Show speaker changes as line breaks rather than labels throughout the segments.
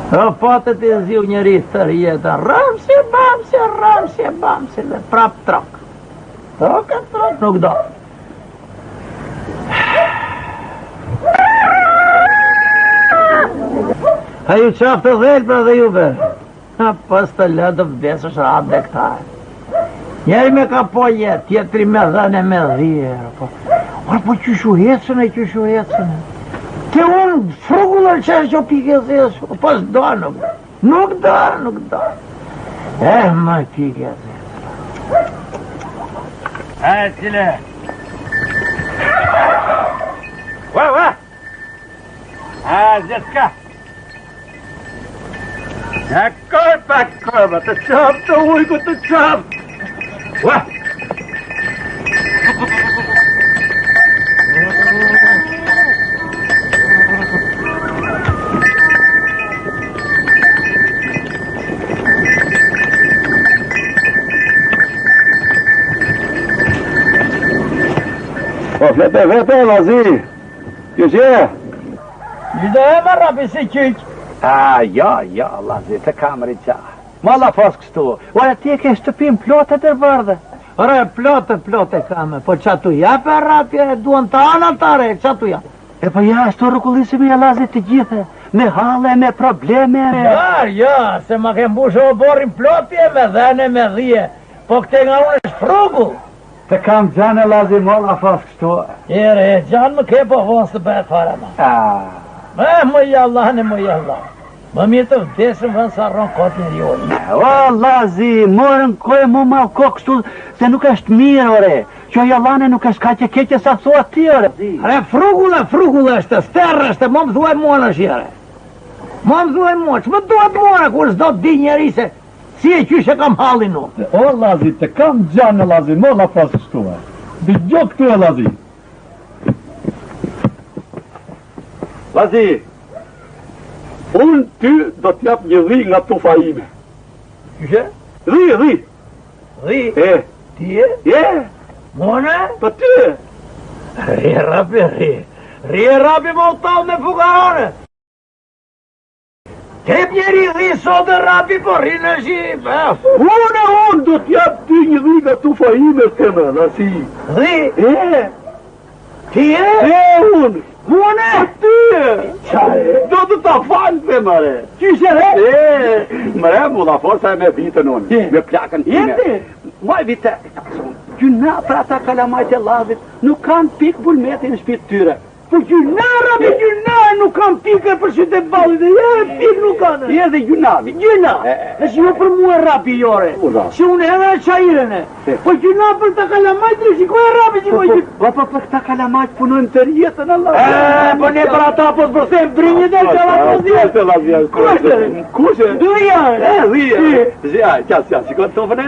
Patët e ziu njëri thërë jetën, ramsi, bamsi, dhe prap trok. Trok, nuk do. A ju qafë të dhelpra dhe juve? Pas të lëdë vdesë është rabë dhe këta. Njeri me ka po jetë, tjetëri me dhene me dhirë. Po qyshu hecën e. Te unë frugullër që është që pike zesë, po s'do, nuk do. Ma pike zesë. Cile. Va. Zetka. Korba, të qapë, të ujku të qapë. Va.
Vete, Lazi. Që që?
Lido e më rapi si qyq.
Ja, Lazi, të kamëri qa. Ma la pas kështu. Ora ti e ke shtëpim plotë të bërde.
Ora, plotë kame. Po që tu jape rapi e duan të anatare, që tu jape.
E po ja, shto rëkullisimi e Lazi të gjithë. Me hale, me probleme.
Ja, se ma ke mbushë o borin plotje me dhene me dhije. Po këte nga unë është frugu.
Të kam gjanë, Lazi, ma la pas kështu.
Gjanë më ke po vonë së bëhet fara ma. Më jallah. Më mirë të vdesëm vënë sa rronë kotë një rjonë.
O, Lazi, morën kohë mu ma kohë kështu, se nuk është mirë, ore. Që jallane nuk është ka që keqe sa thua ti, ore.
Frugulle është, sterrë është, më thuaj mua në shire. Më thuaj mua, që më duhet mua, kur s'do të di njeri se si e qyshe kam halin unë.
O, Lazi, të kam gjanë, Lazi, më la pas kështu, e. Dë gjo këtu e, Lazi. Lazi, unë ty do t'jap një dhi nga tufa ime.
Qyshe?
Dhi.
Dhi? Ti e?
Je.
Mone?
Po ty e.
Ri rapi më utall me fukarone. Kep njeri dhi sot e rapi, po rinë është i...
Unë do t'jap ty një dhi nga tufa ime, teme, Lazi.
Dhi? Ti e?
Unë.
Mone?
Ty e. Do të ta falë, temare.
Qyshe re?
Mre, mu la forsa e me vitën unë. Me plakën time.
Jeti?
Maj vite, gjyna pra ta kalamajt e Lazit nuk kanë pik bulmetin në shpitë tyre.
Po gjyna nuk kanë pikë për sytë e balit e pikë nuk kanë.
Je dhe gjunavi.
Gjyna, e që jo për mu e rapi jore. Që unë edhe e qajirene. Po gjyna për ta kalamajt e shikoj e rapi që mojë.
Po për ta kalamajt punojnë të rjetën Allah.
Po ne për ata po të bërsem brinjit e që la pozit.
Kushe?
Dhja.
Zja, qasja, shikot të vëne?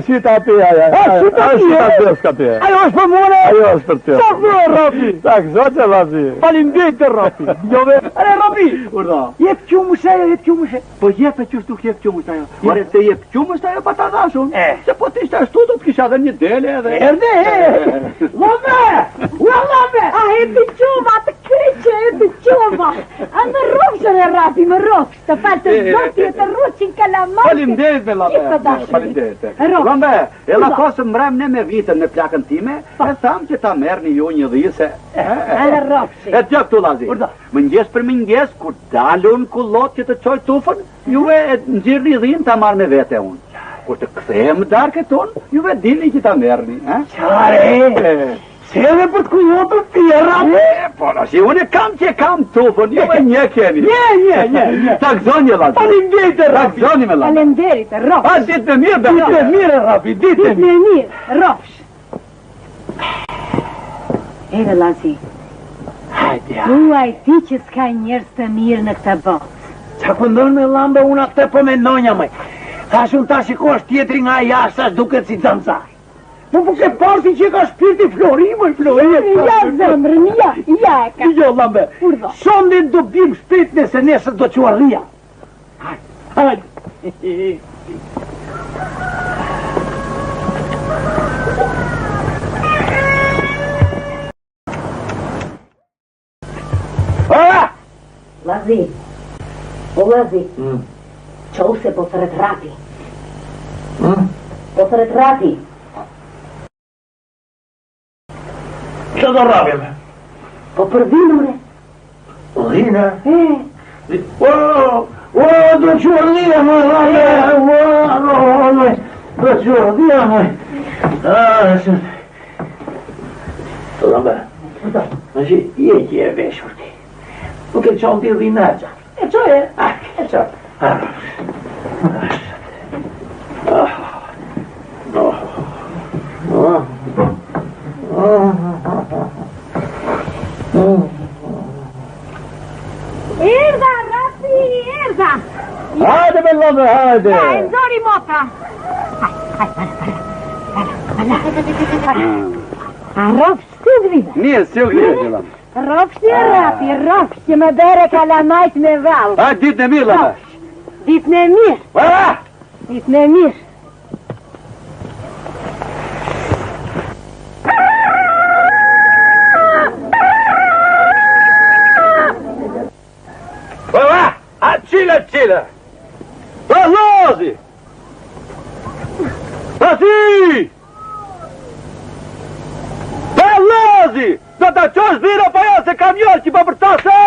Shita aty, aja.
Ajo është për mune.
Ajo është për të.
Qa për rapi?
Tak, zote, Lazi.
Falimdejt të rapi. Are rapi.
Urda.
Jep qumëshe.
Po jep e qështu jep qumësht ajo. Ore se jep qumësht ajo pa ta dashun. Se po t'ishtë ashtu do t'kisha dhe një dele edhe.
Erde, love.
A hepi quma, të kryqe, hepi quma. A më rrufshën e rapi, më rrufsh. Të falë të zotje, të rruqin kalamajte.
Falimdejt me lave. Falimdejt. Lombe, e la kosë mrem ne me vitën me plakën time, e tham që ta merni ju një dhise. E t'ja këtu, Lazi. Mëngjes për mëngjes, kur dalun kullot që të qoj tufën, juve e nëgjirë një dhinë ta marrë me vete unë. Kur të këthejmë darke tonë, juve dini që ta merni.
Qare, se edhe për të kullotën tjera.
Po, nësi, unë e kam që kam tufën, juve një keni.
Një.
Takzoni, Lazi.
Falimdejt e rapi.
Takzoni me Lazi.
Falenderit, rrofsh.
A, ditë me mirë,
Ditë me mirë, rapi, ditë me
mirë, rrofsh. Ere, Lazi.
Hajde,
Thuaj ti që s'ka njerës të mirë në këtë botë.
qa pëndon me lambe unë atë po me nonja me. Thash unë ta shikosh tjetri nga jashtë, as duket si zanzar. Po ke parë që ka shpirti florimo i florimo.
Ja, zemrën, ja e ka.
Jo, lambe, sondin do bim shpit nëse nesër do qua rria. Hajde.
Lazi, O Lazi, qau se po të retrati. Po të retrati.
Që do rapime?
Po për vinure.
Dhine? Do qërë dhine, më dhane. Do qërë dhine, më. Të dhambe. Në që je që e veshur ti. Nuk e qonë ti dhine e qatë.
E qo e?
E qatë.
Erda, Rafi, erda!
Hajde me lëve, hajde!
Hajde, nxori motra! A ropshti grive?
Nije, si u grive gjëllam.
Ropshti e Rafi, ropshti me bere kalamajt me val.
A, ditë në mirë, lëve.
Ditë në mirë. Ditë në mirë.
Qile! Lazi! Lazi! Lazi! Do të qosh dhira pa ja se kam njërë që pa përtase!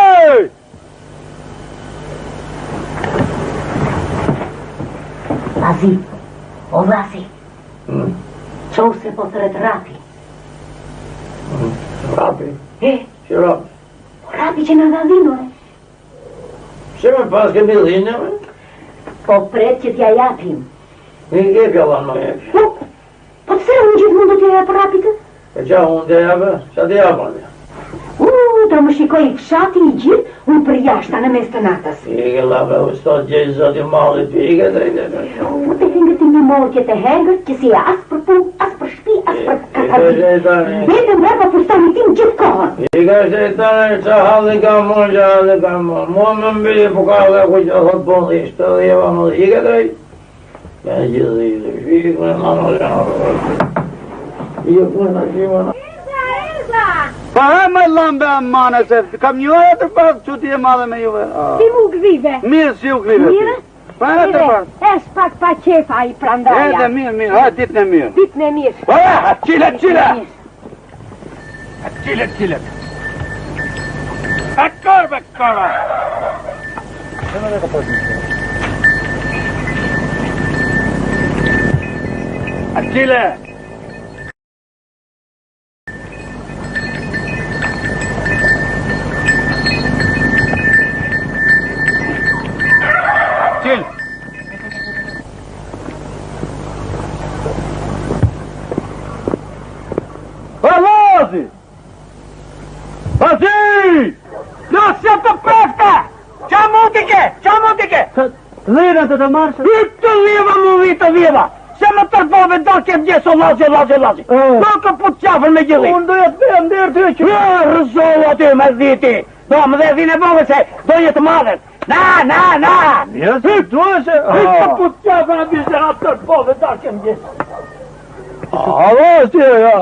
Lazi, o Lazi, qo se po të retë Rafi.
Rapi? Që rapi?
Rapi që në dhavinore.
Që me pas kemi dhine, me?
Po pret që t'ja japim.
Një ke pjallan më jepi.
Po të se unë gjithë mundu t'ja japë Rapitë?
E qa unë t'ja japë? Qa t'ja japë një?
Do më shikoj fshati i gjithë, unë për jashta në mes të natës.
Ike lape, u stot gjejë zoti malit, ike drejte.
Të hengët i në morë të hengët, që si as për punë, as për shpi, as për kakadit. Vetëm rapa fustani tim gjithë kohën.
Ike shëjtane, që halli ka mërë, që halli ka mërë. Mua më mbili po ka dhe ku që thot po dhe ishte dhe jeva më dhe ike drejte. Ja gjithë dhe ike, ike kënë në në ike kënë në gjimën.
Pa e me lambe a mane, se kam njëre të partë që ti e madhe me juve.
Si mu grive?
Mirë si u grive ti.
Mirë?
Pa e të partë.
Es pak pa qefa i prandaja.
Edhe mirë, hajtë ditë në mirë.
Ditë në mirë.
Pa e, qile! Qile! A korbe, korbe! A qile! Lazi! Nëse të prefte! Qa mund t'i ke?
Dhira të të marshë?
Të liva mu vitë viva! Se më tërbove do kem gjeso Lazi! Nuk po të qafën me gjithi!
Unë doja të bëjë ndërë të që...
Rëzollo aty me dhiti! Do më dhe dhine bove se do jetë madhen! Na!
Njësë të duese?
Të po të qafën e bisera tërbove do kem gjeso!
A, vazhë, ja!